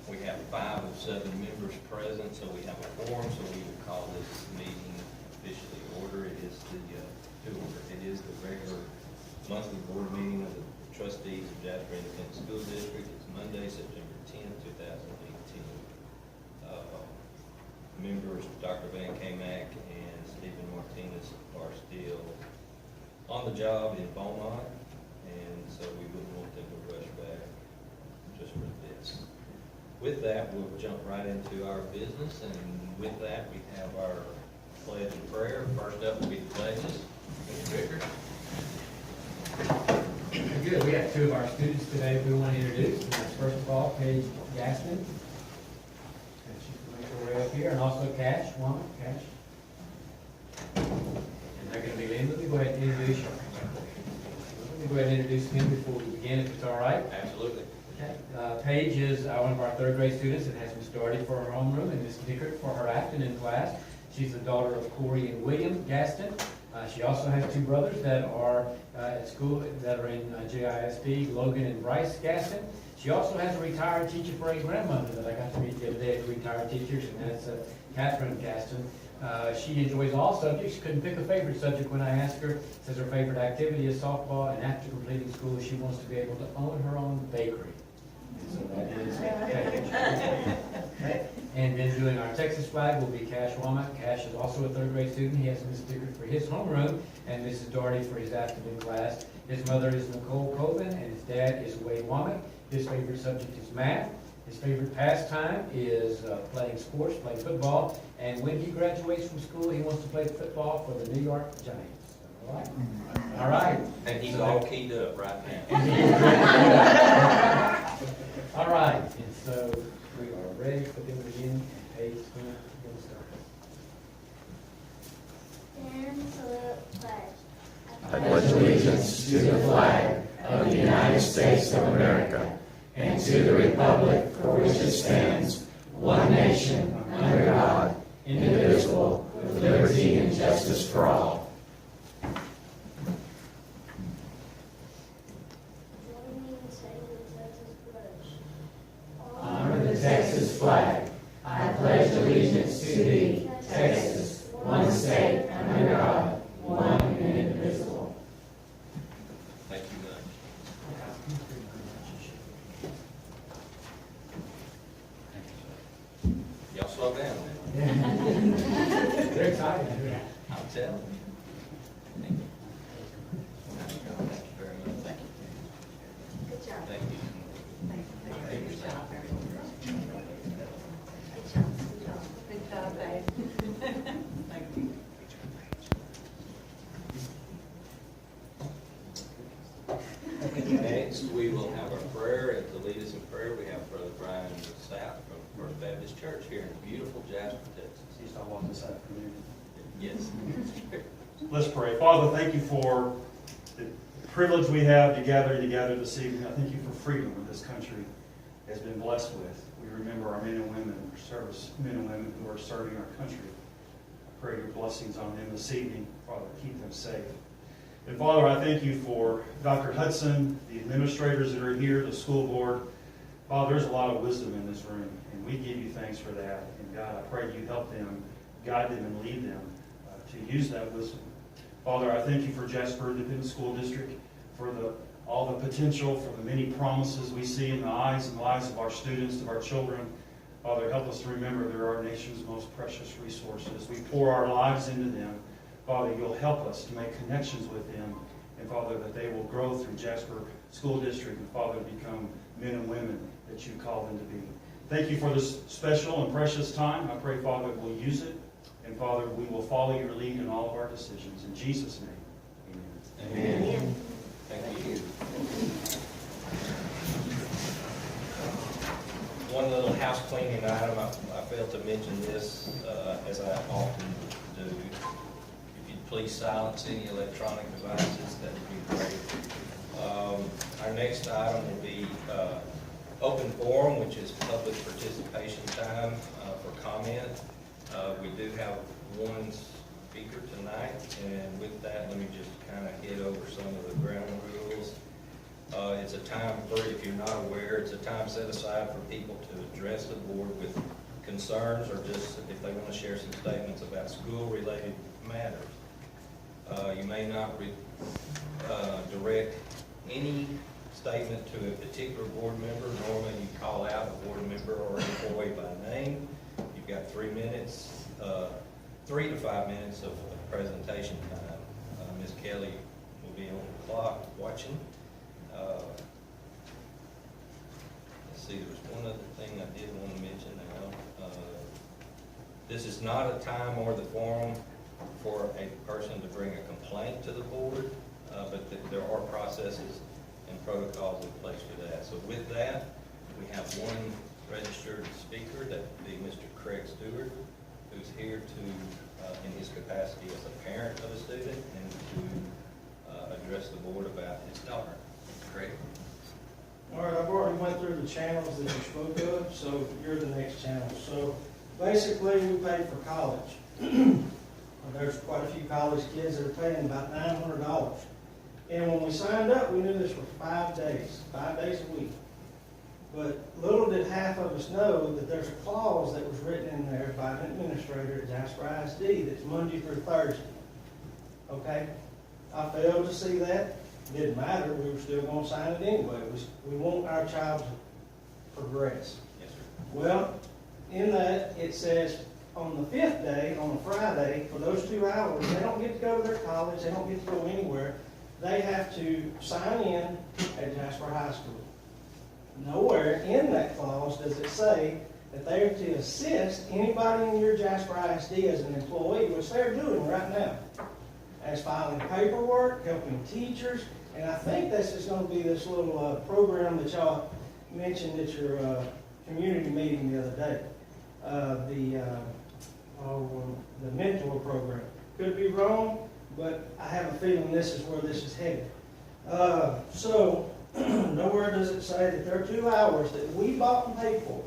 We have 5 of 7 members present, so we have a quorum, so we will call this meeting officially order. It is the regular monthly board meeting of the trustees of Jasper Independent School District. It's Monday, September 10th, 2018. Members Dr. Van Kamak and Stephen Martinez are still on the job in Beaumont, and so we wouldn't want them to rush back just for this. With that, we'll jump right into our business, and with that, we have our pledge and prayer. First up will be the pledges. Mr. Vickers. Good. We have 2 of our students today we want to introduce. And that's first of all, Paige Gaston. And she can make her way up here, and also Cash. Cash. And they're going to be in. Let me go ahead and introduce you. Let me go ahead and introduce him before we begin, if it's all right. Absolutely. Okay. Paige is one of our 3rd grade students and has Miss Doherty for her homeroom and Miss Dickert for her afternoon class. She's the daughter of Corey and William Gaston. She also has 2 brothers that are at school that are in JISD, Logan and Bryce Gaston. She also has a retired teacher for a grandmother that I got to meet the other day at the retired teachers, and that's Catherine Gaston. She enjoys all subjects. She couldn't pick a favorite subject when I asked her. Says her favorite activity is softball, and after completing school, she wants to be able to own her own bakery. So that is Paige. And then doing our Texas flag will be Cash Womack. Cash is also a 3rd grade student. He has Miss Dickert for his homeroom and Mrs. Doherty for his afternoon class. His mother is Nicole Coben and his dad is Wade Womack. His favorite subject is math. His favorite pastime is playing sports, playing football. And when he graduates from school, he wants to play football for the New York Giants. All right? All right. And he's all keyed up right now. All right. And so we are ready for them to begin. Paige, we'll start. Stand salute pledge. I pledge allegiance to the flag of the United States of America and to the republic for which it stands, one nation, under God, indivisible, with liberty and justice for all. Join me in saying the Texas pledge. Honor the Texas flag. I pledge allegiance to thee, Texas, one state, under God, one and indivisible. Thank you much. Y'all slow down now. They're excited. I'm telling you. Thank you. Thank you very much. Thank you. Good job. Thank you. Good job, babe. Thank you. Next, we will have our prayer, and to lead us in prayer, we have Brother Brian Sapp from First Baptist Church here in beautiful Jasper, Texas. He's not walking this afternoon. Yes. Let's pray. Father, thank you for the privilege we have to gather together this evening. I thank you for freedom that this country has been blessed with. We remember our men and women, our service men and women who are serving our country. I pray your blessings on them this evening. Father, keep them safe. And Father, I thank you for Dr. Hudson, the administrators that are here, the school board. Father, there's a lot of wisdom in this room, and we give you thanks for that. And God, I pray you help them, guide them, and lead them to use that wisdom. Father, I thank you for Jasper Independent School District, for all the potential, for the many promises we see in the eyes and lives of our students, of our children. Father, help us to remember they're our nation's most precious resources. We pour our lives into them. Father, you'll help us to make connections with them, and Father, that they will grow through Jasper School District, and Father, become men and women that you call them to be. Thank you for this special and precious time. I pray, Father, we'll use it, and Father, we will follow your lead in all of our decisions. In Jesus' name, amen. Amen. Thank you. One little house cleaning item, I failed to mention this, as I often do. If you'd please silence any electronic devices, that would be great. Our next item will be open forum, which is public participation time for comment. We do have one speaker tonight, and with that, let me just kind of hit over some of the ground rules. It's a time for, if you're not aware, it's a time set aside for people to address the board with concerns or just if they want to share some statements about school-related matters. You may not direct any statement to a particular board member. Normally you call out a board member or employee by name. You've got 3 minutes, 3 to 5 minutes of presentation time. Ms. Kelly will be on the clock watching. Let's see, there's one other thing I did want to mention now. This is not a time or the forum for a person to bring a complaint to the board, but there are processes and protocols in place for that. So with that, we have one registered speaker, that would be Mr. Craig Stewart, who's here to, in his capacity as a parent of a student, and to address the board about his daughter. Craig. All right, I've already went through the channels that you spoke of, so you're the next channel. So basically, we pay for college. There's quite a few college kids that are paying about $900. And when we signed up, we knew this for 5 days a week. But little did half of us know that there's a clause that was written in there by an administrator at Jasper ISD that's Monday through Thursday. Okay? I failed to see that. Didn't matter. We were still going to sign it anyway. We want our child to progress. Yes, sir. Well, in that, it says on the 5th day, on a Friday, for those 2 hours, they don't get to go to their college. They don't get to go anywhere. They have to sign in at Jasper High School. Nowhere in that clause does it say that they are to assist anybody in your Jasper ISD as an employee, which they're doing right now, as filing paperwork, helping teachers, and I think this is going to be this little program that y'all mentioned at your community meeting the other day, the mentor program. Could be wrong, but I have a feeling this is where this is headed. So nowhere does it say that there are 2 hours that we bought and paid for,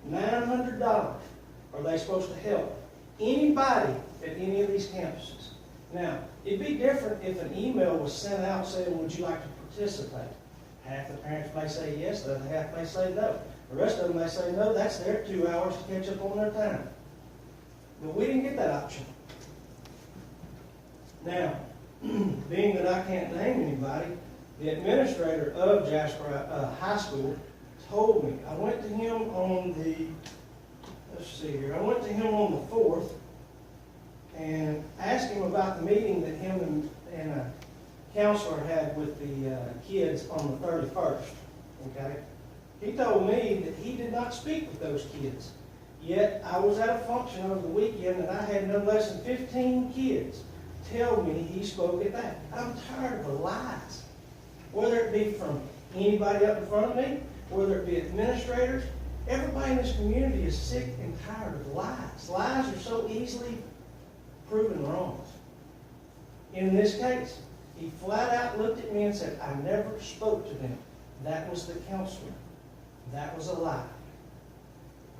$900, are they supposed to help anybody at any of these campuses. Now, it'd be different if an email was sent out saying, would you like to participate? Half the parents may say yes, the other half may say no. The rest of them may say no, that's their 2 hours to catch up on their time. But we didn't get that option. Now, being that I can't name anybody, the administrator of Jasper High School told me, I went to him on the, let's see here, I went to him on the 4th and asked him about the meeting that him and a counselor had with the kids on the 31st, okay? He told me that he did not speak with those kids. Yet, I was at a function over the weekend and I had no less than 15 kids tell me he spoke at that. I'm tired of the lies. Whether it be from anybody up in front of me, whether it be administrators, everybody in this community is sick and tired of lies. Lies are so easily proven wrong. In this case, he flat out looked at me and said, I never spoke to them. That was the counselor. That was a lie.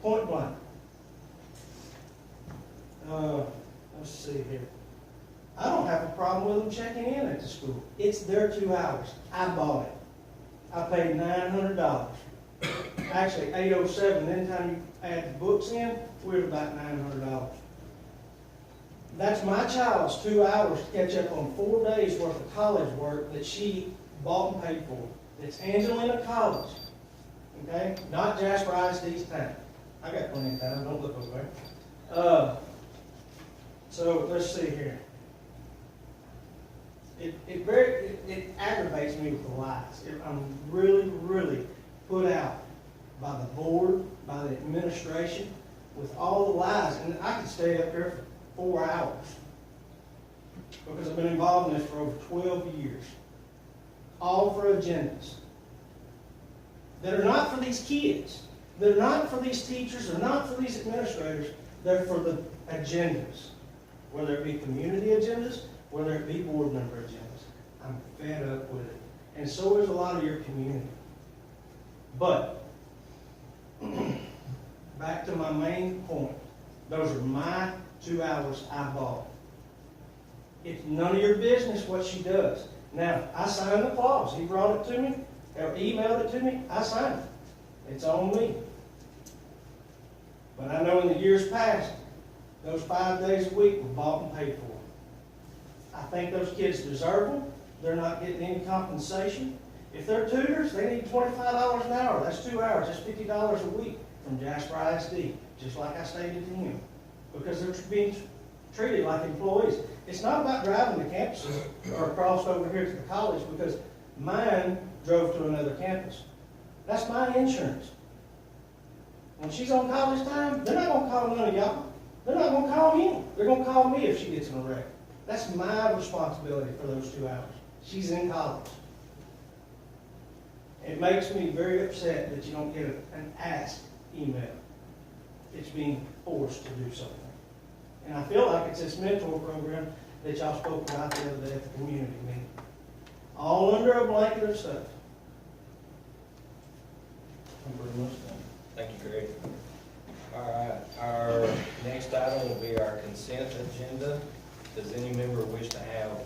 Point blank. Let's see here. I don't have a problem with them checking in at the school. It's their 2 hours. I bought it. I paid $900. Actually, $807. Then time you add the books in, we're at about $900. That's my child's 2 hours to catch up on 4 days worth of college work that she bought and paid for. It's Angelina College. Okay? Not Jasper ISD's time. I got plenty of time. Don't look over there. So let's see here. It aggravates me with the lies. I'm really, really put out by the board, by the administration, with all the lies. And I could stay up here for 4 hours because I've been involved in this for over 12 years. All for agendas that are not for these kids. They're not for these teachers. They're not for these administrators. They're for the agendas, whether it be community agendas, whether it be board member agendas. I'm fed up with it. And so is a lot of your community. But, back to my main point. Those are my 2 hours I bought. It's none of your business what she does. Now, I signed the clause. He brought it to me. or emailed it to me, I signed it. It's on me. But I know in the years past, those 5 days a week were bought and paid for. I think those kids deserve them. They're not getting any compensation. If they're tutors, they need $25 an hour. That's 2 hours. That's $50 a week from Jasper ISD, just like I stated to him. Because they're being treated like employees. It's not about driving to campuses or across over here to the college, because mine drove to another campus. That's my insurance. When she's on college time, they're not going to call none of y'all. They're not going to call him. They're going to call me if she gets in a wreck. That's my responsibility for those 2 hours. She's in college. It makes me very upset that you don't get an ask email. It's being forced to do something. And I feel like it's this mentor program that y'all spoke about the other day at the community meeting. All under a blanket of stuff. I'm pretty much done. Thank you, Greg. All right, our next item will be our consent agenda. Does any member wish to have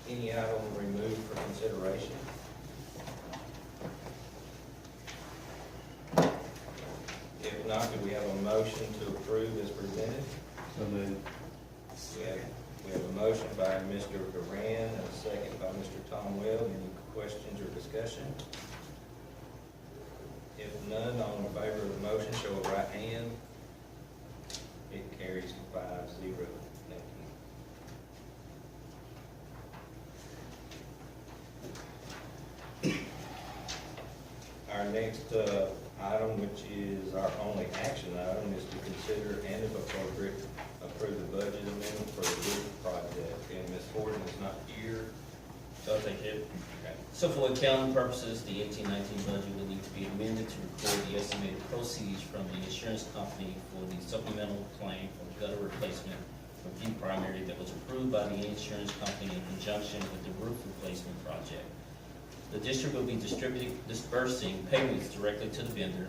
any item removed for consideration? If not, do we have a motion to approve as presented? So moved. We have a motion by Mr. Duran and a second by Mr. Tom Weld. Any questions or discussion? If none, all in favor of the motion, show of right hand. It carries 5-0. Thank you. Our next item, which is our only action item, is to consider and if appropriate, approve the budget amendment for the roof project. And Ms. Horton is not here. So I'll take it. Okay. So for accounting purposes, the 18-19 budget will need to be amended to record the estimated proceeds from the insurance company for the supplemental claim for gutter replacement for View Primary that was approved by the insurance company in conjunction with the roof replacement project. The district will be dispersing payments directly to the vendor.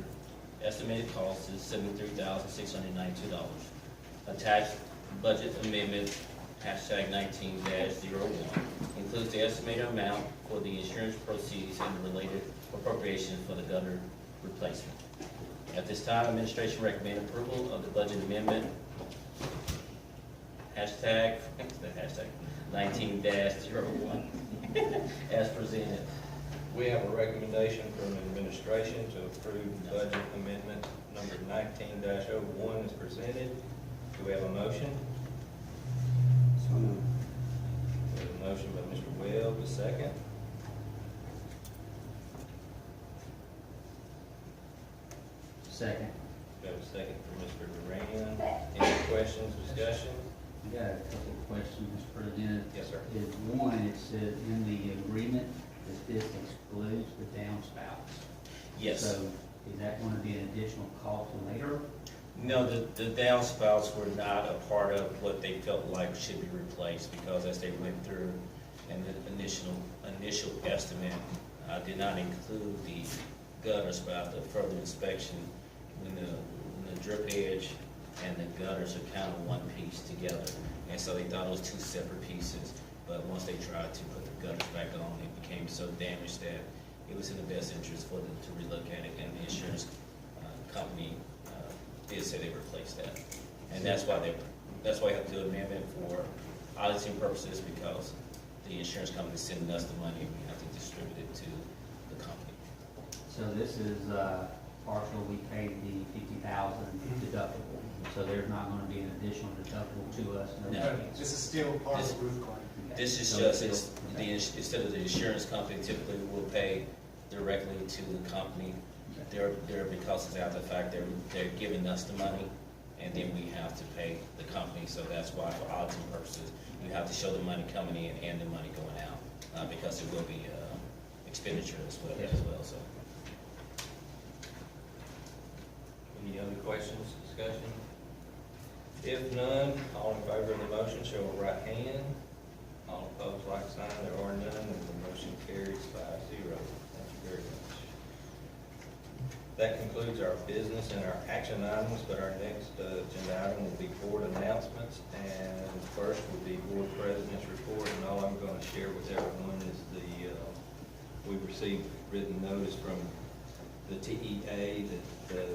Estimated cost is $73,692. Attached budget amendment, #19-01, includes the estimated amount for the insurance proceeds and the related appropriations for the gutter replacement. At this time, administration recommend approval of the budget amendment, #19-01, as presented. We have a recommendation from administration to approve budget amendment number 19-01 as presented. Do we have a motion? So moved. We have a motion by Mr. Weld, a second. Second. We have a second from Mr. Duran. Any questions, discussion? I got a couple of questions, Mr. President. Yes, sir. Is one, it says in the agreement that this excludes the downspouts. Yes. So is that going to be an additional cost later? No, the downspouts were not a part of what they felt like should be replaced, because as they went through and the initial estimate did not include the gutter spout. The further inspection, when the drip edge and the gutters are kind of one piece together, and so they thought it was two separate pieces. But once they tried to put the gutters back on, it became so damaged that it was in the best interest for them to relook at it, and the insurance company did say they replaced that. And that's why you have to do an amendment for auditing purposes, because the insurance company is sending us the money, and we have to distribute it to the company. So this is partial, we paid the $50,000 deductible, so there's not going to be an additional deductible to us? No. This is still part of the roof claim. This is So just, it's- instead of the insurance company, typically will pay directly to the company. They're because it's after the fact, they're giving us the money, and then we have to pay the company. So that's why, for auditing purposes, you have to show the money coming in and the money going out, because it will be expenditure as well. So. Any other questions, discussion? If none, all in favor of the motion, show of right hand. All opposed, like sign. There are none, and the motion carries 5-0. Thank you very much. That concludes our business and our action items, but our next agenda item will be board announcements. And first will be board president's report, and all I'm going to share with everyone is the we received written notice from the TEA that the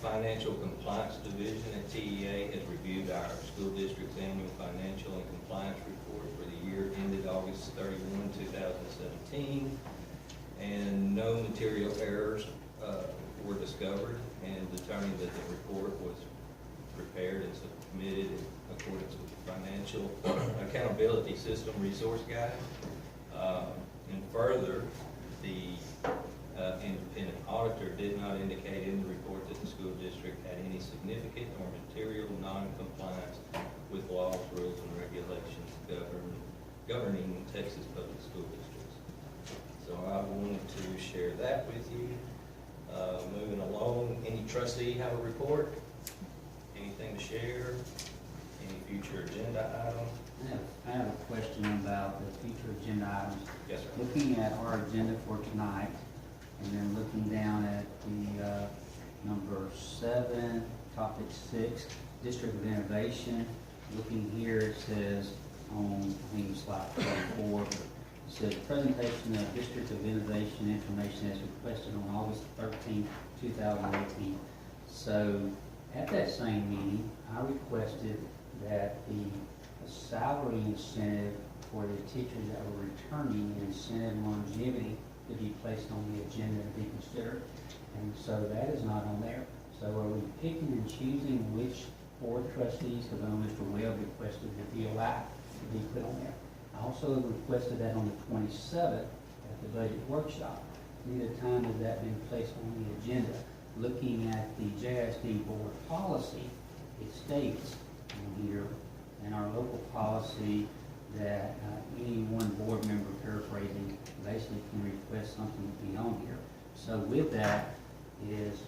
Financial Compliance Division at TEA has reviewed our school district's annual financial and compliance report for the year ended August 31, 2017, and no material errors were discovered, and determined that the report was prepared and submitted in accordance with the Financial Accountability System Resource Guide. And further, the independent auditor did not indicate in the report that the school district had any significant or material non-compliance with laws, rules, and regulations governing Texas public school districts. So I wanted to share that with you. Moving along, any trustee have a report? Anything to share? Any future agenda items? I have a question about the future agenda items. Yes, sir. Looking at our agenda for tonight, and then looking down at the number 7, topic 6, District of Innovation. Looking here, it says on, I think it's slide 24, it says presentation of District of Innovation information as requested on August 13, 2018. So at that same meeting, I requested that the salary incentive for the teachers that were returning and incentive longevity to be placed on the agenda to be considered. And so that is not on there. So are we picking and choosing which board trustees? Because I know Mr. Webb requested the DOI to be put on there. I also requested that on the 27th at the budget workshop. Neither time has that been placed on the agenda. Looking at the JISD Board policy, it states on here in our local policy that any one board member, paraphrasing, basically can request something to be on here. So with that is,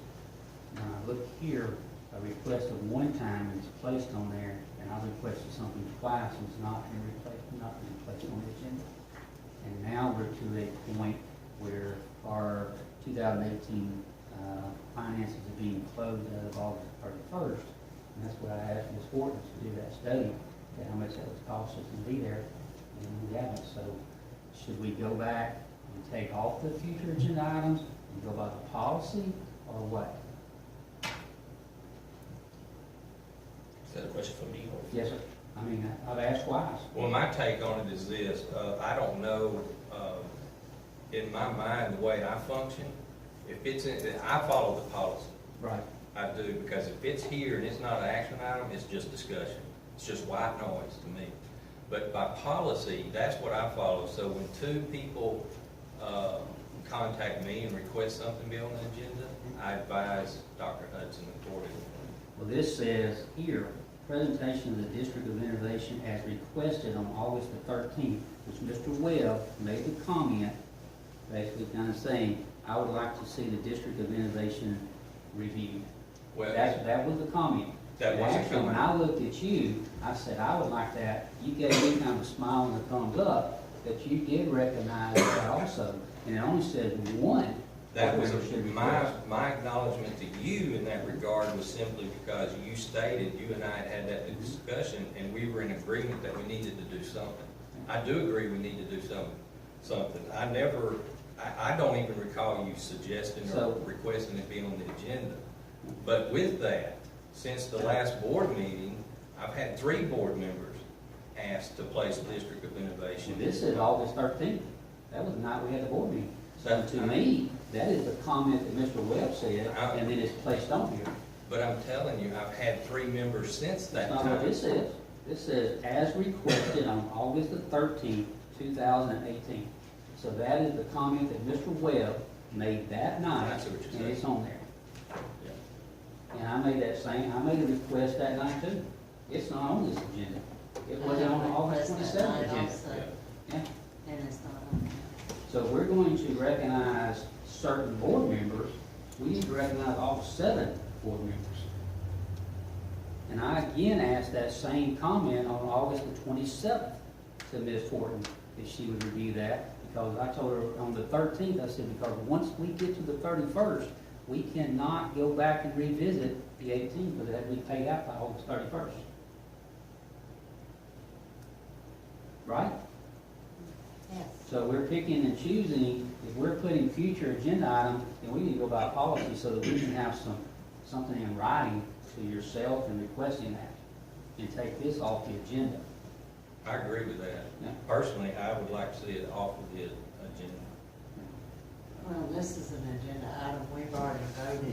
look here, a request of one time and it's placed on there, and I requested something twice and it's not been placed on the agenda. And now we're to a point where our 2018 finances are being closed as of August 31st. And that's what I asked Ms. Horton to do that study, to how much that would cost us to be there, and we haven't. So should we go back and take off the future agenda items and go by the policy, or what? Is that a question for me? Or? Yes, sir. I mean, I've asked twice. Well, my take on it is this. I don't know, in my mind, the way I function, if it's in, I follow the policy. Right. I do, because if it's here and it's not an action item, it's just discussion. It's just white noise to me. But by policy, that's what I follow. So when two people contact me and request something to be on the agenda, I advise Dr. Hudson accordingly. Well, this says here, presentation of the District of Innovation as requested on August the 13th, which Mr. Webb made the comment, basically kind of saying, I would like to see the District of Innovation reviewed. Well, That was the comment. that was a Actually, when comment. I looked at you, I said, I would like that. You gave me kind of a smile and a thumbs up, that you did recognize that also. And it only says one. That was should my request. acknowledgement to you in that regard was simply because you stated, you and I had that discussion, and we were in agreement that we needed to do something. I do agree we need to do something. I don't even recall you suggesting or requesting it be on the agenda. But with that, since the last board meeting, I've had 3 board members asked to place District of Innovation. This is August 13th. That was the night we had the board meeting. So to me, that is the comment that Mr. Webb said, and then it's placed on here. But I'm telling you, I've had 3 members since that That's time. not what this says. This says, as requested on August the 13th, 2018. So that is the comment that Mr. Webb made that night, I see what you're and saying. it's on there. Yeah. And I made I made a request that night too. It's not on this agenda. It wasn't on the August 27th agenda. Yeah. And it's not on there. So if we're going to recognize certain board members, we need to recognize all 7 board members. And I again asked that same comment on August the 27th to Ms. Horton, if she would review that, because I told her on the 13th, I said, because once we get to the 31st, we cannot go back and revisit the 18th, because it had to be paid out by August 31st. Right? Yes. So we're picking and choosing, if we're putting future agenda items, then we need to go by policy so that we can have something in writing to yourself and requesting that, and take this off the agenda. I agree with that. Yeah. Personally, I would like to see it off of the agenda. Well, this is an agenda item we've already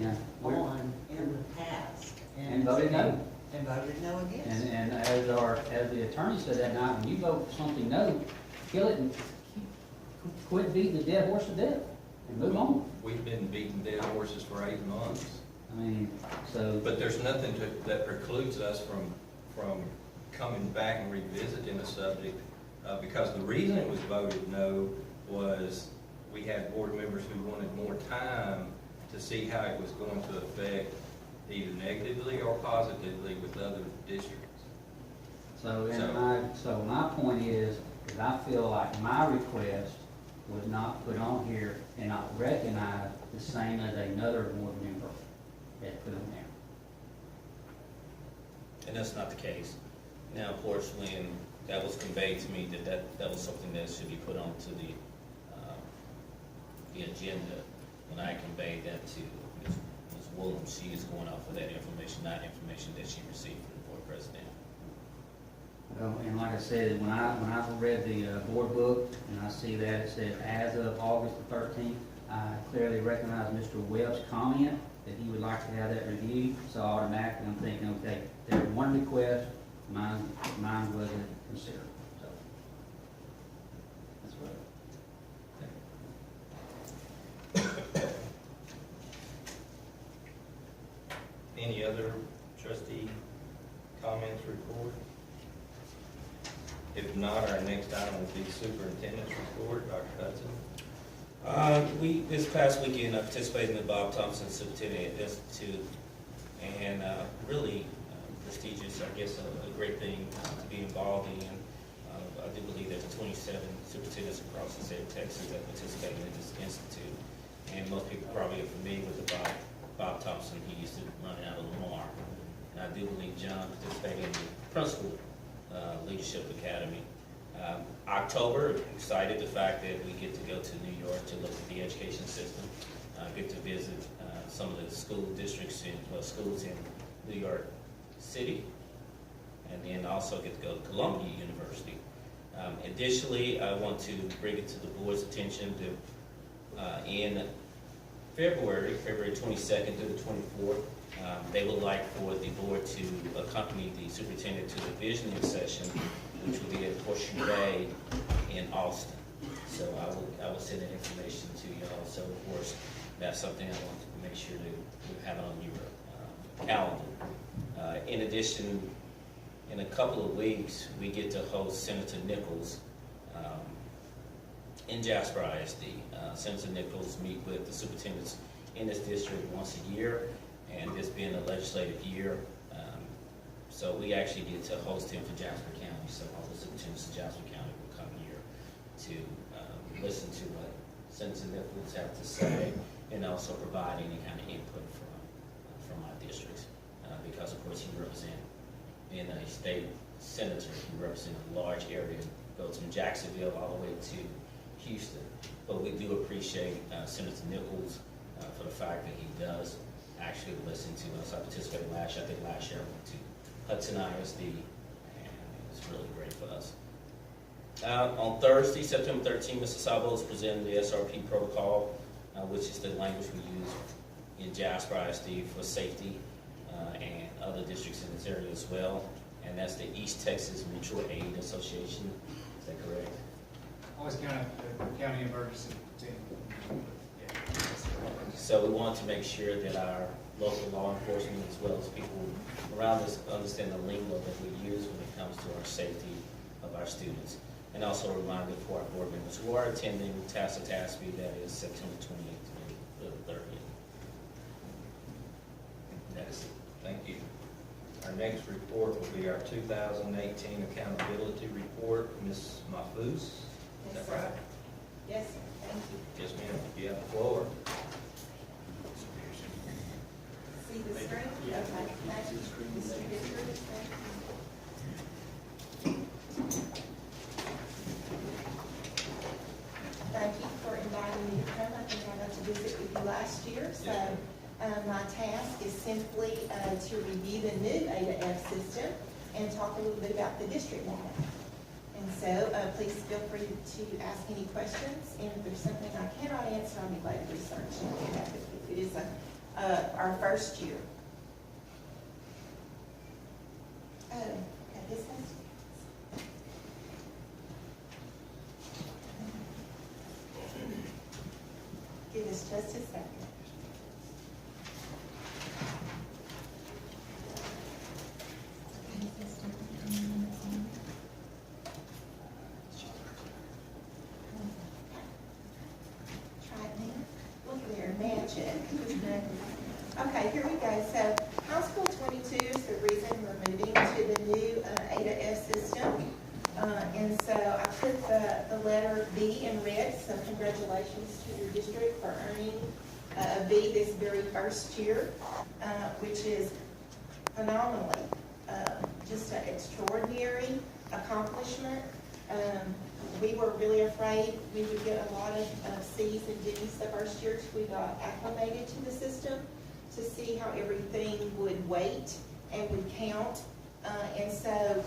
Yeah. voted on in the past. And voted no. And voted no against. And as the attorney said that night, when you vote for something no, kill it and quit beating the dead horse to death and move on. We've been beating dead horses for 8 months, I mean, so, but there's nothing that precludes us from coming back and revisiting the subject, because the reason it was voted no was we had board members who wanted more time to see how it was going to affect either negatively or positively with other districts. so my point is I feel like my request was not put on here and not recognized the same as another board member that put them there. And that's not the case. Now, of course, when that was conveyed to me, that was something that should be put onto the agenda, when I conveyed that to Ms. Williams, she is going off of that information, not information that she received from the board president. And like I said, when I read the board book and I see that it says as of August the 13th, I clearly recognize Mr. Webb's comment that he would like to have that reviewed. So automatically I'm thinking, okay, there's one request, mine wasn't considered. So that's what. Any other trustee comments, report? If not, our next item will be superintendent's report. Dr. Hudson? This past weekend, I participated in the Bob Thompson Superintendent Institute, and really prestigious, I guess, a great thing to be involved in. I do believe there's 27 superintendents across the state of Texas that participate in this institute, and most people probably are familiar with the Bob Thompson. He used to run out of Lamar, and I do believe John participated in the Principal Leadership Academy. October, excited the fact that we get to go to New York to look at the education system, get to visit some of the school districts schools in New York City, and then also get to go to Columbia University. Additionally, I want to bring it to the board's attention that in February 22nd through the 24th, they would like for the board to accompany the superintendent to the visioning session, which will be at Horseshoe Bay in Austin. So I will send that information to y'all. So of course, that's something I want to make sure to have on your calendar. In addition, in a couple of weeks, we get to host Senator Nichols in Jasper ISD. Senator Nichols meet with the superintendents in this district once a year, and this being a legislative year, so we actually get to host him for Jasper County. So all the superintendents of Jasper County will come here to listen to what Senator Nichols have to say, and also provide any kind of input from our districts, because of course he represents, being a state senator, he represents a large area, goes from Jacksonville all the way to Houston. But we do appreciate Senator Nichols for the fact that he does actually listen to us. I participated last year. I think last year I went to Hudson ISD, and it was really great for us. On Thursday, September 13th, Mr. Sabo is presenting the SRP protocol, which is the language we use in Jasper ISD for safety and other districts in this area as well. And that's the East Texas Mutual Aid Association. Is that correct? Always county emergency team. Yeah. So we want to make sure that our local law enforcement, as well as people around us, understand the lingo that we use when it comes to our safety of our students. And also a reminder for our board members who are attending TASB, that is September 28th to the 30th. That is it. Thank you. Our next report will be our 2018 accountability report. Ms. Mahfouz, is that right? Yes, sir. Thank you. Yes, ma'am. You have the floor. See the screen? Yeah. Okay. Thank you. Mr. Bickford, thank you. task is simply to review the new A to F system and talk a little bit about the district data. And so please feel free to ask any questions, and if there's something I cannot answer, I'll be glad to research it. It is our first year. This has give us just a second. Try it now. Look there, magic. Okay, here we go. So High School 22 is the reason we're moving to the new A to F system. And so I put the letter B in red, so congratulations to your district for earning a B this very first year, which is phenomenally just an extraordinary accomplishment. We were really afraid we would get a lot of C's and D's the first year till we got acclimated to the system to see how everything would weight and would count. And so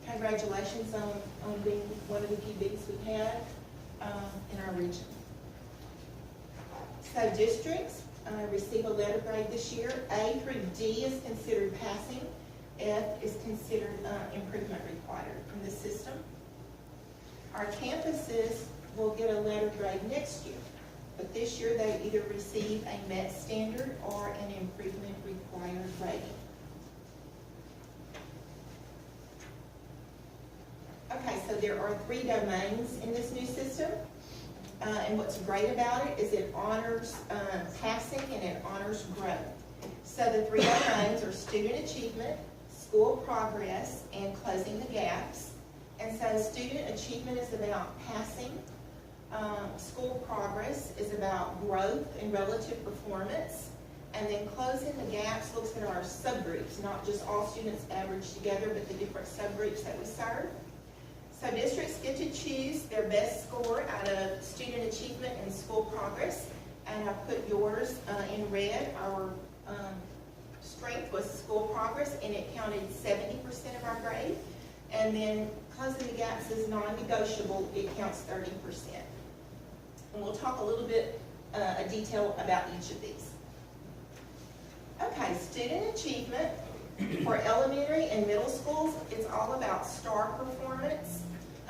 congratulations on being one of the few B's we had in our region. So districts receive a letter grade this year. A through D is considered passing. F is considered improvement required from the system. Our campuses will get a letter grade next year, but this year they either receive a MET standard or an improvement required rating. Okay, so there are 3 domains in this new system, and what's great about it is it honors passing and it honors growth. So the 3 domains are student achievement, school progress, and closing the gaps. And so student achievement is about passing, school progress is about growth and relative performance, and then closing the gaps looks at our subgroups, not just all students averaged together, but the different subgroups that we serve. So districts get to choose their best score out of student achievement and school progress, and I put yours in red. Our strength was school progress, and it counted 70% of our grade. And then closing the gaps is non-negotiable, it counts 30%. And we'll talk a little bit of detail about each of these. Okay, student achievement. For elementary and middle schools, it's all about STAR performance.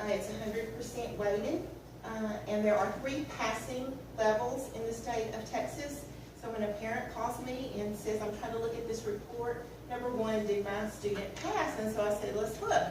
It's 100% weighted. And there are 3 passing levels in the state of Texas. So when a parent calls me and says, I'm trying to look at this report, number 1, did my student pass? And so I said, let's look.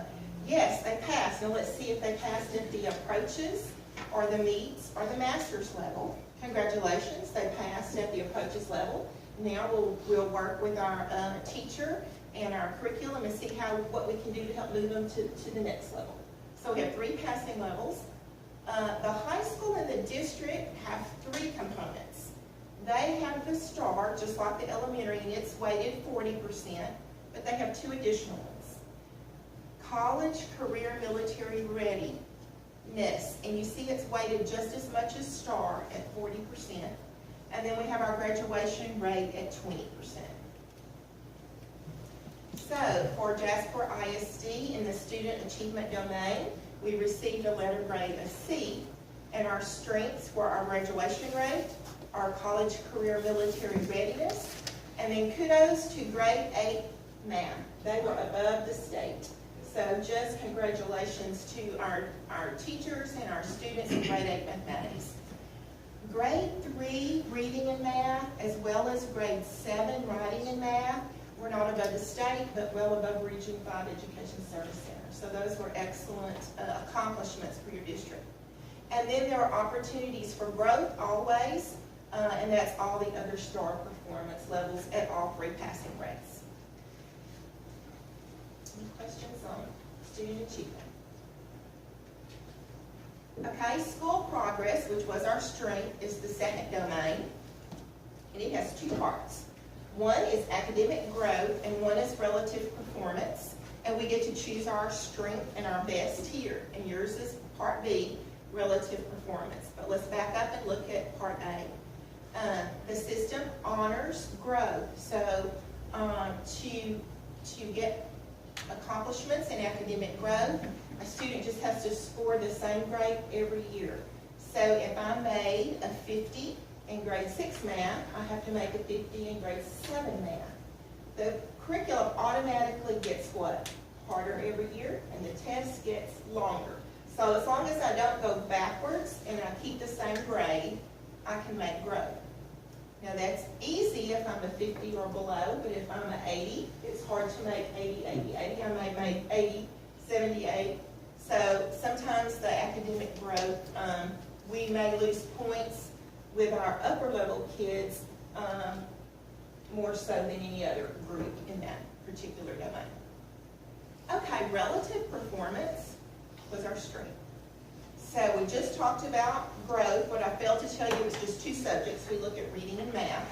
Yes, they passed. Now let's see if they passed at the approaches or the meets or the master's level. Congratulations, they passed at the approaches level. Now we'll work with our teacher and our curriculum and see what we can do to help move them to the next level. So we have 3 passing levels. The high school and the district have 3 components. They have the STAR, just like the elementary, and it's weighted 40%, but they have 2 additional ones. College, career, military readiness, and you see it's weighted just as much as STAR at 40%. And then we have our graduation rate at 20%. So for Jasper ISD in the student achievement domain, we received a letter grade of C, and our strengths were our graduation rate, our college, career, military readiness, and then kudos to grade 8 math. They were above the state. So just congratulations to our teachers and our students in grade 8 mathematics. Grade 3 reading and math, as well as grade 7 writing and math, were not above the state, but well above Region 5 Education Service Center. So those were excellent accomplishments for your district. And then there are opportunities for growth always, and that's all the other STAR performance levels at all 3 passing rates. Any questions on student achievement? Okay, school progress, which was our strength, is the second domain, and it has 2 parts. One is academic growth, and one is relative performance, and we get to choose our strength and our best here, and yours is part B, relative performance. But let's back up and look at part A. The system honors growth. So to get accomplishments in academic growth, a student just has to score the same grade every year. So if I made a 50 in grade 6 math, I have to make a 50 in grade 7 math. The curriculum automatically gets what? Harder every year, and the test gets longer. So as long as I don't go backwards and I keep the same grade, I can make growth. Now that's easy if I'm a 50 or below, but if I'm an 80, it's hard to make 80, 80, 80. I may make 80, 78. So sometimes the academic growth, we may lose points with our upper level kids more so than any other group in that particular domain. Okay, relative performance was our strength. So we just talked about growth. What I failed to tell you was just 2 subjects. We look at reading and math.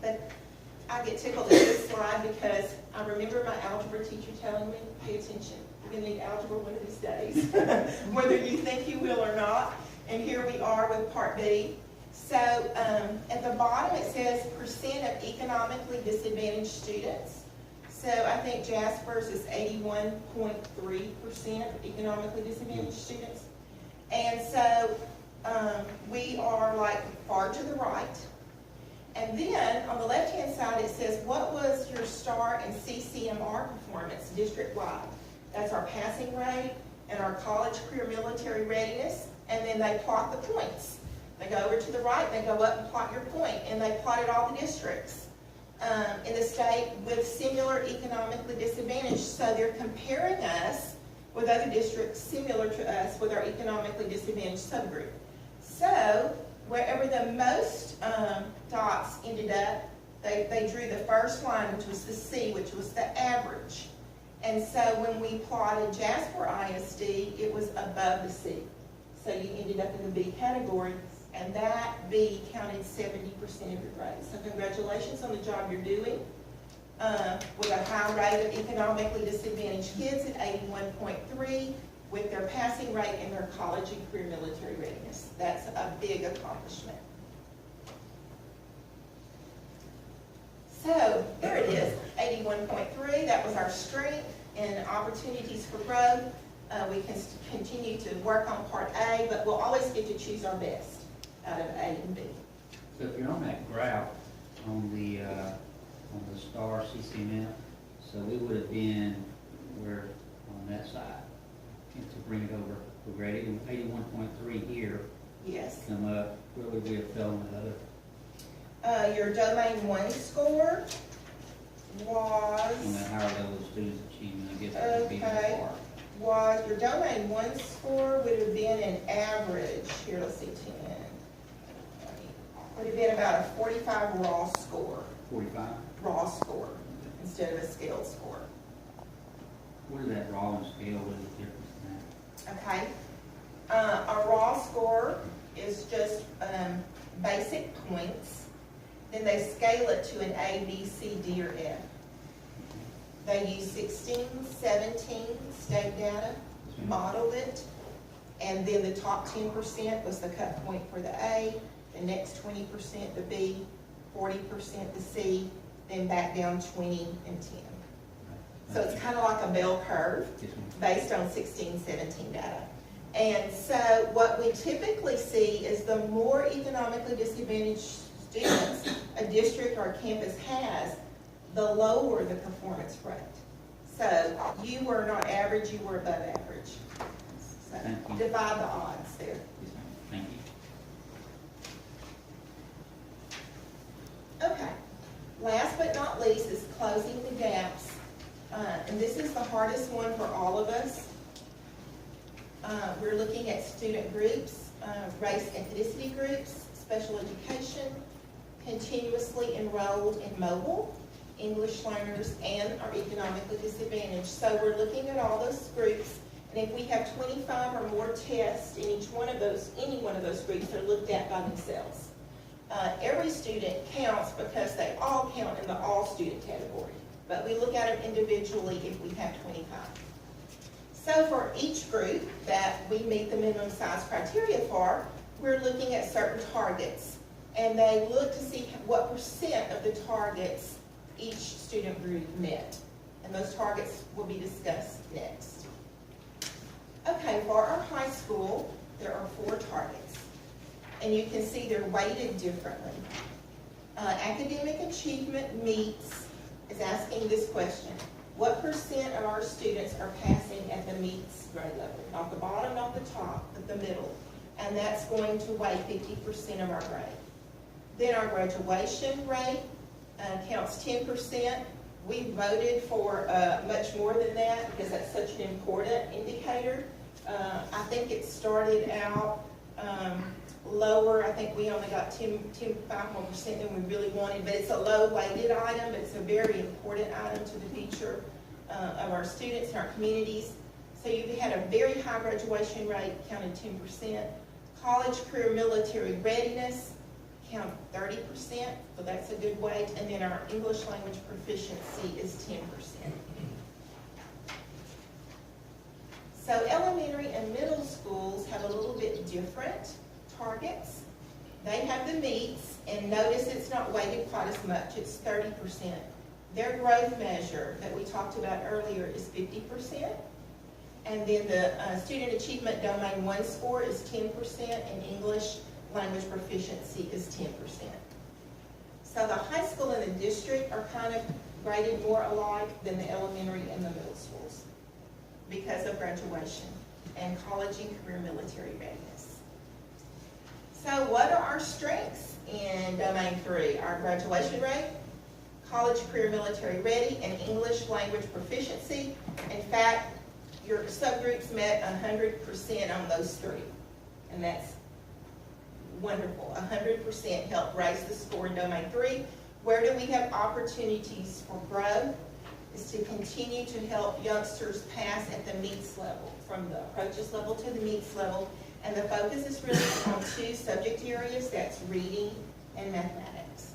But I get tickled at this slide because I remember my algebra teacher telling me, pay attention, you're going to need algebra one of these days, whether you think you will or not. And here we are with Part B. So at the bottom it says percent of economically disadvantaged students. So I think Jasper's is 81.3% of economically disadvantaged students. And so we are like far to the right. And then on the left-hand side it says, what was your STAR and CCMR performance district-wide? That's our passing rate and our college career military readiness. And then they plot the points. They go over to the right, they go up and plot your point, and they plotted all the districts in the state with similar economically disadvantaged. So they're comparing us with other districts similar to us with our economically disadvantaged subgroup. So wherever the most dots ended up, they drew the first line, which was the C, which was the average. And so when we plotted Jasper ISD, it was above the C. So you ended up in the B category, and that B counted 70% of your grade. So congratulations on the job you're doing. With a high rate of economically disadvantaged kids at 81.3, with their passing rate and their college and career military readiness. That's a big accomplishment. So there it is, 81.3. That was our strength and opportunities for growth. We can continue to work on Part A, but we'll always get to choose our best out of A and B. So if you're on that graph on the STAR CCMF, so we would have been where on that side, and to bring it over for grade 81.3 here. Yes. Come up, where would we have fell on the other? Your domain 1 score was. On that higher level students achievement, I guess that would be that far. Was your domain 1 score would have been an average, here let's see, 10, would have been about a 45 raw score. 45? Raw score, instead of a scaled score. What is that raw and scale, what is the difference in Okay. A raw score is just basic points. Then they scale it to an A, B, C, D, or F. They used 16, 17 state data, modeled it, and then the top 10% was the cut point for the A, the next 20% the B, 40% the C, then back down 20 and 10. So it's kind of like a bell curve based on 16, 17 data. And so what we typically see is the more economically disadvantaged students a district or a campus has, the lower the performance rate. So you were not average, you were above average. So divide the odds there. Thank you. Okay. Last but not least is closing the gaps. And this is the hardest one for all of us. We're looking at student groups, race ethnicity groups, special education, continuously enrolled in mobile, English learners, and our economically disadvantaged. So we're looking at all those groups, and if we have 25 or more tests in each one of those, any one of those groups, they're looked at by themselves. Every student counts because they all count in the all student category, but we look at them individually if we have 25. So for each group that we meet the minimum size criteria for, we're looking at certain targets. And they look to see what percent of the targets each student group met. And those targets will be discussed next. Okay, for our high school, there are 4 targets. And you can see they're weighted differently. Academic achievement meets is asking this question. What percent of our students are passing at the meets grade level? Not the bottom, not the top, but the middle. And that's going to weigh 50% of our grade. Then our graduation rate counts 10%. We voted for much more than that because that's such an important indicator. I think it started out lower. I think we only got 5 more percent than we really wanted, but it's a low weighted item, but it's a very important item to the future of our students and our communities. So you had a very high graduation rate, counted 10%. College, career, military readiness, count 30%, so that's a good weight. And then our English language proficiency is 10%. So elementary and middle schools have a little bit different targets. They have the meets, and notice it's not weighted quite as much, it's 30%. Their growth measure that we talked about earlier is 50%. And then the student achievement domain 1 score is 10%, and English language proficiency is 10%. So the high school and the district are kind of graded more alike than the elementary and the middle schools because of graduation and college and career military readiness. So what are our strengths in domain 3? Our graduation rate, college, career, military ready, and English language proficiency. In fact, your subgroups met 100% on those 3, and that's wonderful. 100% helped raise the score in domain 3. Where do we have opportunities for growth? Is to continue to help youngsters pass at the meets level, from the approaches level to the meets level, and the focus is really on 2 subject areas, that's reading and mathematics.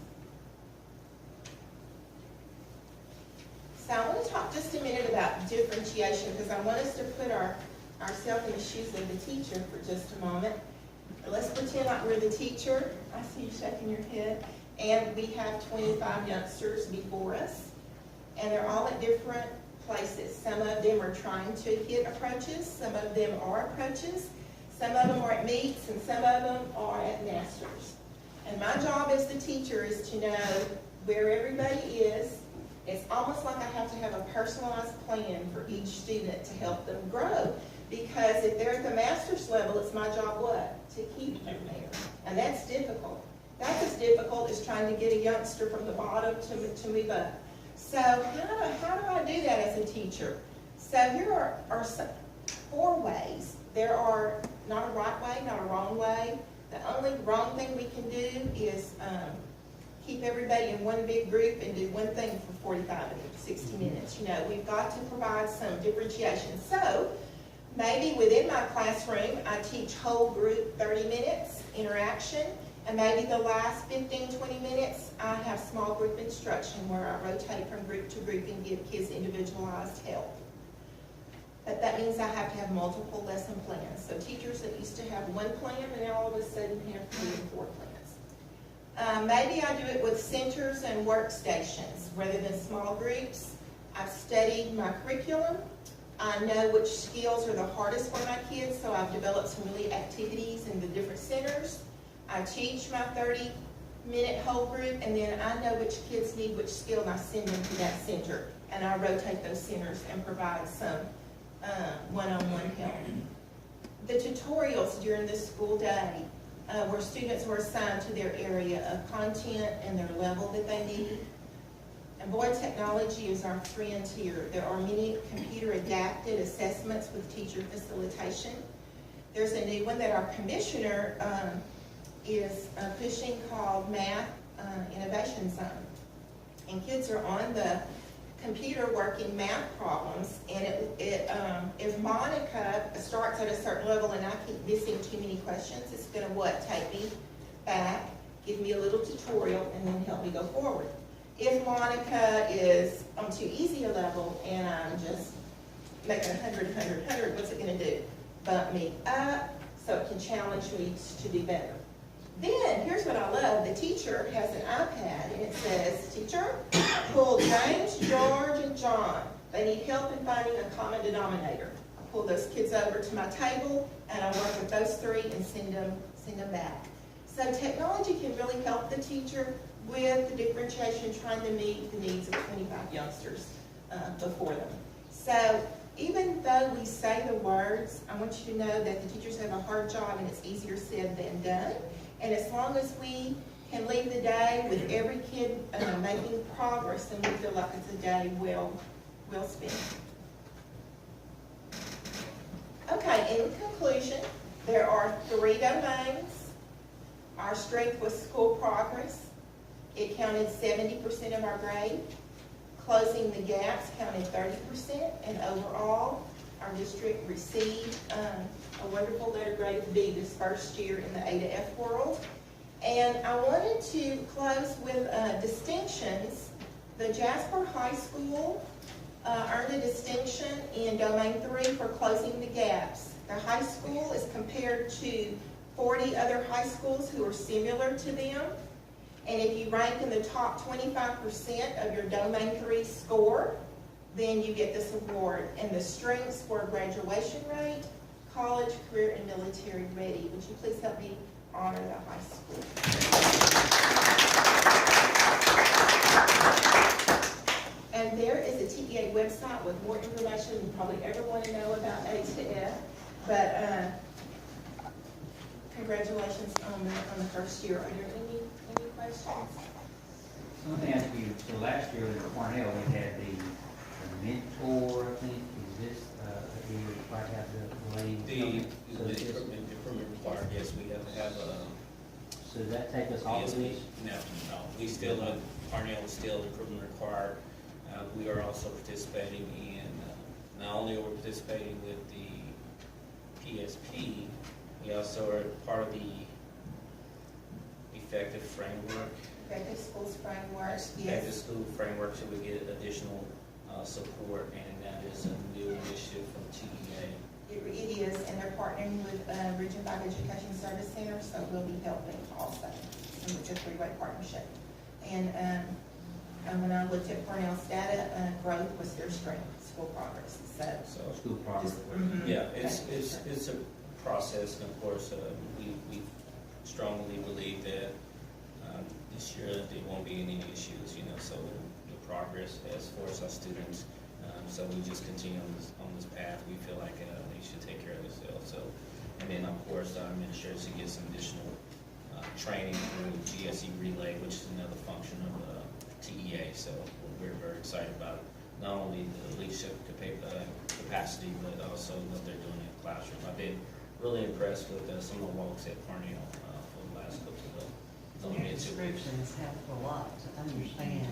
So I want to talk just a minute about differentiation because I want us to put ourselves in the shoes of the teacher for just a moment. Let's pretend like we're the teacher. I see you shaking your head. And we have 25 youngsters before us. And they're all at different places. Some of them are trying to hit approaches. Some of them are approaches. Some of them are at meets, and some of them are at masters. And my job as the teacher is to know where everybody is. It's almost like I have to have a personalized plan for each student to help them grow. Because if they're at the master's level, it's my job what? To keep them there. And that's difficult. That's as difficult as trying to get a youngster from the bottom to move up. So how do I do that as a teacher? So here are some 4 ways. There are not a right way, not a wrong way. The only wrong thing we can do is keep everybody in one big group and do one thing for 45 minutes, 60 minutes. You know, we've got to provide some differentiation. So maybe within my classroom, I teach whole group 30 minutes interaction, and maybe the last 15, 20 minutes, I have small group instruction where I rotate from group to group and give kids individualized help. But that means I have to have multiple lesson plans. So teachers that used to have 1 plan and now all of a sudden have 3 and 4 plans. Maybe I do it with centers and workstations rather than small groups. I've studied my curriculum. I know which skills are the hardest for my kids, so I've developed some really activities in the different centers. I teach my 30-minute whole group, and then I know which kids need which skill, and I send them to that center. And I rotate those centers and provide some one-on-one help. The tutorials during the school day, where students are assigned to their area of content and their level that they need. And boy, technology is our friend here. There are many computer-adapted assessments with teacher facilitation. There's a new one that our commissioner is pushing called Math Innovation Zone. And kids are on the computer working math problems, and if Monica starts at a certain level and I keep missing too many questions, it's going to take me back, give me a little tutorial, and then help me go forward. If Monica is on too easy a level and I'm just making 100, what's it going to do? Bump me up. so it can challenge me to do better. Then, here's what I love, the teacher has an iPad, and it says, teacher, pull James, George, and John. They need help in finding a common denominator. I pull those kids over to my table, and I work with those three and send them back. So technology can really help the teacher with the differentiation, trying to meet the needs of 25 youngsters before them. So even though we say the words, I want you to know that the teachers have a hard job and it's easier said than done. And as long as we can leave the day with every kid making progress, then we feel like it's a day well spent. Okay, in conclusion, there are 3 domains. Our strength was school progress. It counted 70% of our grade. Closing the gaps counted 30%, and overall, our district received a wonderful letter grade B this first year in the A to F world. And I wanted to close with distinctions. The Jasper High School earned a distinction in Domain 3 for closing the gaps. The high school is compared to 40 other high schools who are similar to them. And if you rank in the top 25% of your Domain 3 score, then you get this award. And the strengths were graduation rate, college, career, and military ready. Would you please help me honor the high school? And there is a TEA website with more information you probably ever want to know about A to F. But congratulations on the first year. Are there any questions? Let me ask you, so last year at Cornell, we had the mentor, I think, is this, we were required to have the lady? The improvement required, yes, we have to have so does that take us off of this? No, we still, Cornell is still improvement required. We are also participating in, not only are we participating with the PSP, we also are part of the effective framework. Effective schools framework, Effective yes. school framework, so we get additional support, and that is a new initiative from TEA. It is, and they're partnering with Region 5 Education Service Center, so we'll be helping also. So it's a 3-way partnership. And when I looked at Cornell's data, growth was their strength, school progress. So School progress. Yeah, it's a process, and of course, we strongly believe that this year there won't be any issues, so the progress as far as our students. So we just continue on this path. We feel like they should take care of themselves. So, and then of course our administrators get some additional training through GSE Relay, which is another function of TEA. So we're very excited about not only the leadership capacity, but also what they're doing in the classroom. I've been really impressed with some of the walks at Cornell for the last couple of Your descriptions help a lot to understand.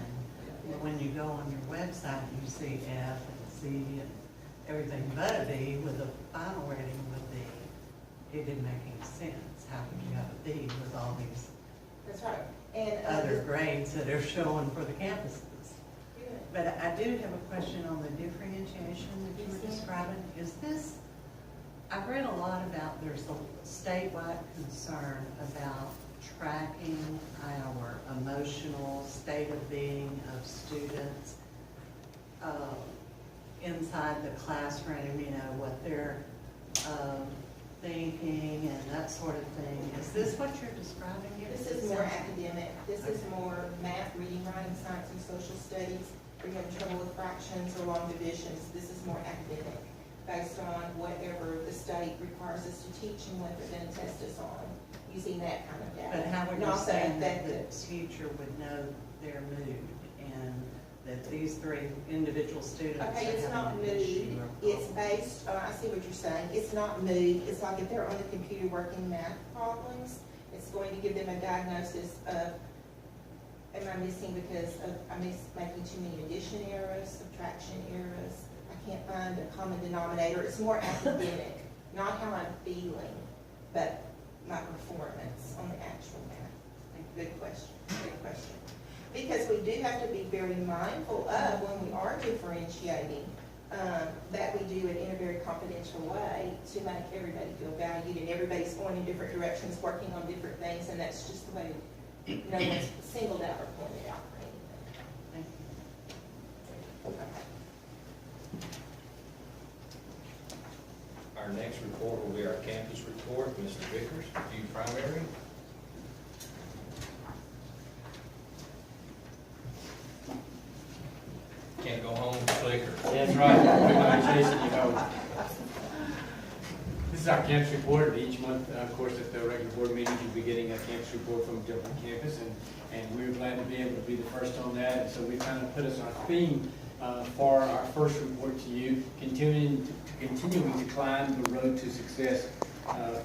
When you go on your website, you see F and C and everything but a B with a final rating of a B. It didn't make any sense. How could you have a B with all these that's right. And other grades that are showing for the campuses? But I do have a question on the differentiation that you were describing. Is this, I've read a lot about, there's a statewide concern about tracking our emotional state of being of students inside the classroom, what they're thinking and that sort of thing. Is this what you're describing here? this is more academic. This is more math, reading, writing, science, and social studies. If you're having trouble with fractions or long divisions, this is more academic, based on whatever the state requires us to teach and what they're going to test us on, using that kind of data. But how would you Not say that that the the- teacher would know their mood and that these 3 individual students Okay, are it's not having an mood, issue or it's problem? based, I see what you're saying, it's not mood, it's like if they're on the computer working math problems, it's going to give them a diagnosis of, am I missing because of, I'm making too many addition errors, subtraction errors, I can't find a common denominator. It's more academic, not how I'm feeling, but my performance on the actual math. Good question, good question. Because we do have to be very mindful of when we are differentiating that we do it in a very confidential way to make everybody feel valued, and everybody's going in different directions, working on different things, and that's just the way, no one's singled out or pointed out for anything. Thank you. Our next report will be our campus report. Mr. Vickers, View Primary. Can't go home with a clicker. That's right, we're gonna be chasing you home. This is our campus report. Each month, of course, at the regular board meetings, you'll be getting a campus report from a different campus, and we're glad to be able to be the first on that. And so we kind of put us on a theme for our first report to you, continuing to climb the road to success.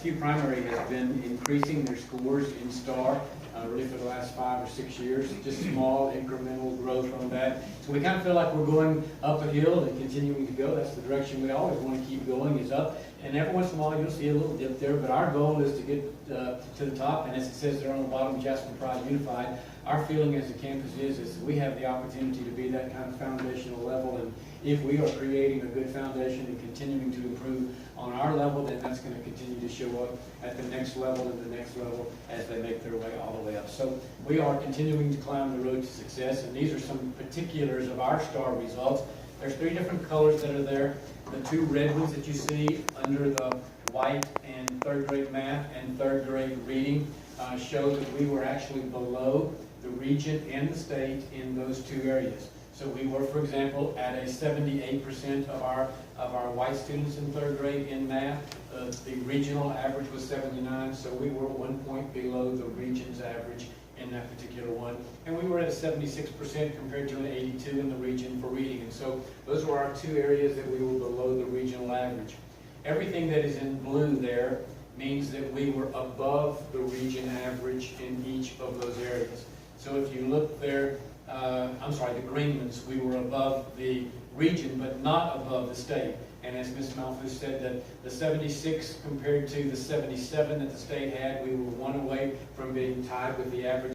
View Primary has been increasing their scores in STAR really for the last 5 or 6 years, just small incremental growth on that. So we kind of feel like we're going up a hill and continuing to go. That's the direction we always want to keep going, is up. And every once in a while you'll see a little dip there, but our goal is to get to the top. And as it says there on the bottom, Jasper Pride Unified, our feeling as a campus is we have the opportunity to be that kind of foundational level. And if we are creating a good foundation and continuing to improve on our level, then that's going to continue to show up at the next level and the next level as they make their way all the way up. So we are continuing to climb the road to success, and these are some particulars of our STAR results. There's 3 different colors that are there. The 2 red ones that you see under the white and 3rd grade math and 3rd grade reading show that we were actually below the region and the state in those 2 areas. So we were, for example, at a 78% of our white students in 3rd grade in math. The regional average was 79, so we were 1 point below the region's average in that particular one. And we were at 76% compared to an 82 in the region for reading. And so those were our 2 areas that we were below the regional average. Everything that is in blue there means that we were above the region average in each of those areas. So if you look there, the green ones, we were above the region, but not above the state. And as Ms. Malthus said, that the 76 compared to the 77 that the state had, we were 1 away from being tied with the average